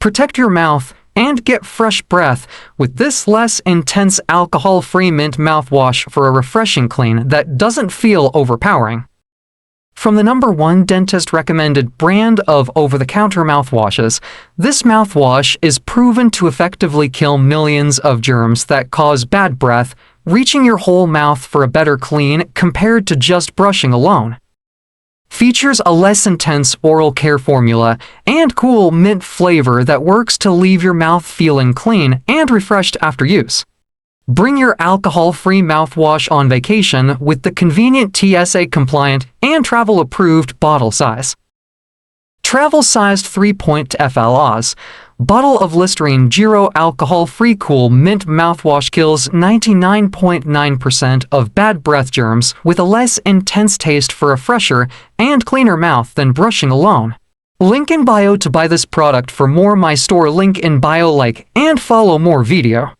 Protect your mouth and get fresh breath with this less intense alcohol-free mint mouthwash for a refreshing clean that doesn't feel overpowering. From the #1 dentist-recommended brand of over-the-counter mouthwashes, this mouthwash is proven to effectively kill millions of germs that cause bad breath, reaching your whole mouth for a better clean compared to just brushing alone. Features a less intense oral care formula and cool mint flavor that works to leave your mouth feeling clean and refreshed after use. Bring your alcohol-free mouthwash on vacation with the convenient TSA-compliant and travel-approved bottle size. Travel-sized 3.0 Oz bottle of Listerine Zero alcohol-free cool mint mouthwash kills 99.9% of bad breath germs with a less intense taste for a fresher and cleaner mouth than brushing alone. Link in bio to buy this product for more. My store link in bio. Like and follow more video.